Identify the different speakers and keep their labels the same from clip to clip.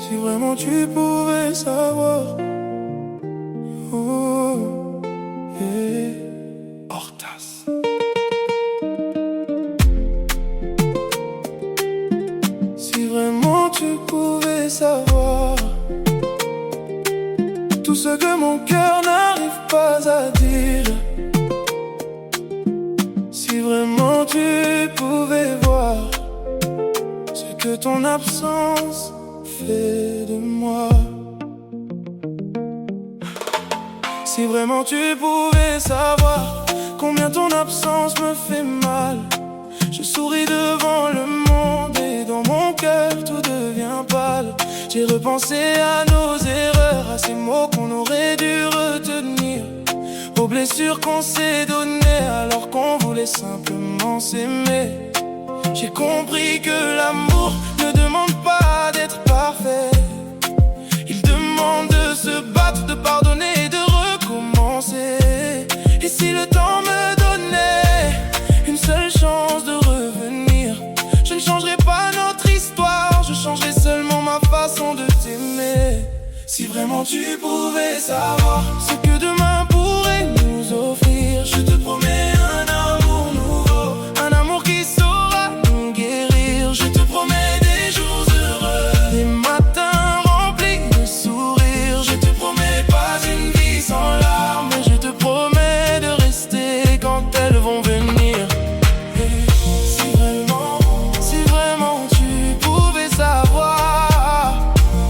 Speaker 1: Si vraiment tu pouvais savoir. Oh, yeah. Hortas. Si vraiment tu pouvais savoir tout ce que mon cœur n'arrive pas à dire. Si vraiment tu pouvais voir ce que ton absence fait de moi. Si vraiment tu pouvais savoir combien ton absence me fait mal. Je souris devant le monde et dans mon cœur tout devient pâle. J'ai repensé à nos erreurs, à ces mots qu'on aurait dû retenir, aux blessures qu'on s'est données alors qu'on voulait simplement s'aimer. J'ai compris que l'amour ne demande pas d'être parfait. Il demande de se battre, de pardonner et de recommencer. Et si le temps me donnait une seule chance de revenir, je ne changerai pas notre histoire, je changerai seulement ma façon de t'aimer. Si vraiment tu pouvais savoir ce que demain pourrait nous offrir, je te promets un amour nouveau, un amour qui saura nous guérir. Je te promets des jours heureux, des matins remplis de sourires. Je te promets pas une vie sans larmes, mais je te promets de rester quand elles vont venir. Si vraiment tu pouvais savoir,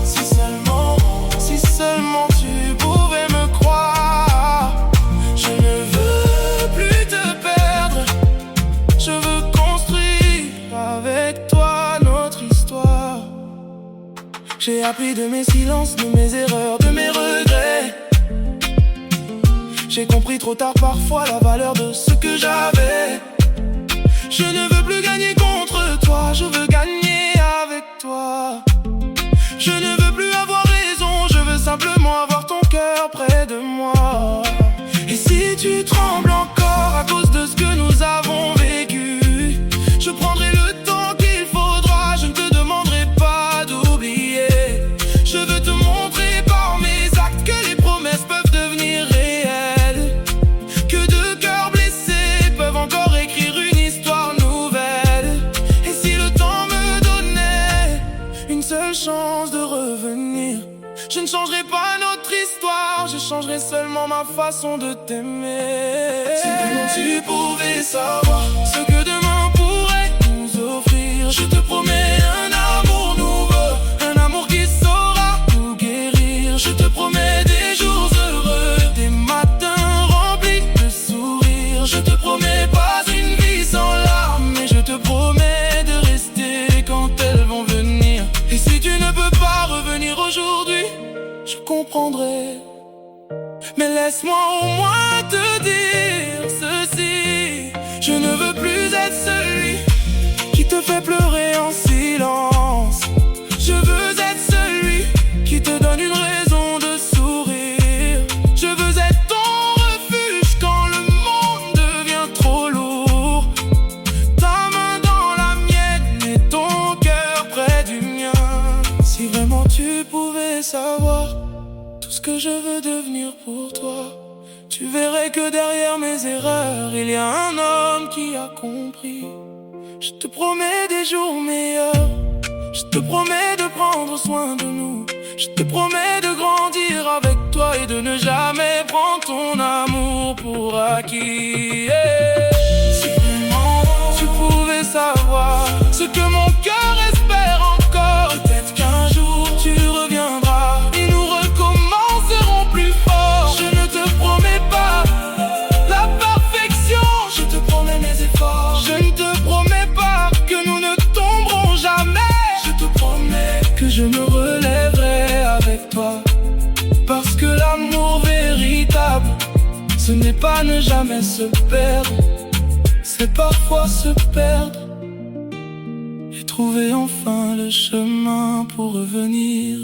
Speaker 1: si seulement tu pouvais me croire. Je ne veux plus te perdre, je veux construire avec toi notre histoire. J'ai appris de mes silences, de mes erreurs, de mes regrets. J'ai compris trop tard parfois la valeur de ce que j'avais. Je ne veux plus gagner contre toi, je veux gagner avec toi. Je ne veux plus avoir raison, je veux simplement avoir ton cœur près de moi. Et si tu trembles encore à cause de ce que nous avons vécu, je prendrai le temps qu'il faudra, je ne te demanderai pas d'oublier. Je veux te montrer par mes actes que les promesses peuvent devenir réelles, que deux cœurs blessés peuvent encore écrire une histoire nouvelle. Et si le temps me donnait une seule chance de revenir, je ne changerai pas notre histoire, je changerai seulement ma façon de t'aimer. Si vraiment tu pouvais savoir ce que demain pourrait nous offrir, je te promets un amour nouveau, un amour qui saura nous guérir. Je te promets des jours heureux, des matins remplis de sourires. Je te promets pas une vie sans larmes, mais je te promets de rester quand elles vont venir. Et si tu ne peux pas revenir aujourd'hui, je comprendrai, mais laisse-moi au moins te dire ceci. Je ne veux plus être celui qui te fait pleurer en silence. Je veux être celui qui te donne une raison de sourire. Je veux être ton refuge quand le monde devient trop lourd. Ta main dans la mienne et ton cœur près du mien. Si vraiment tu pouvais savoir tout ce que je veux devenir pour toi, tu verrais que derrière mes erreurs, il y a un homme qui a compris. Je te promets des jours meilleurs, je te promets de prendre soin de nous. Je te promets de grandir avec toi et de ne jamais prendre ton amour pour acquis. Si vraiment tu pouvais savoir ce que mon cœur espère encore, peut-être qu'un jour tu reviendras et nous recommencerons plus fort. Je ne te promets pas la perfection, je te promets mes efforts. Je ne te promets pas que nous ne tomberons jamais. Je te promets que je me relèverai avec toi, parce que l'amour véritable, ce n'est pas ne jamais se perdre, c'est parfois se perdre et trouver enfin le chemin pour revenir.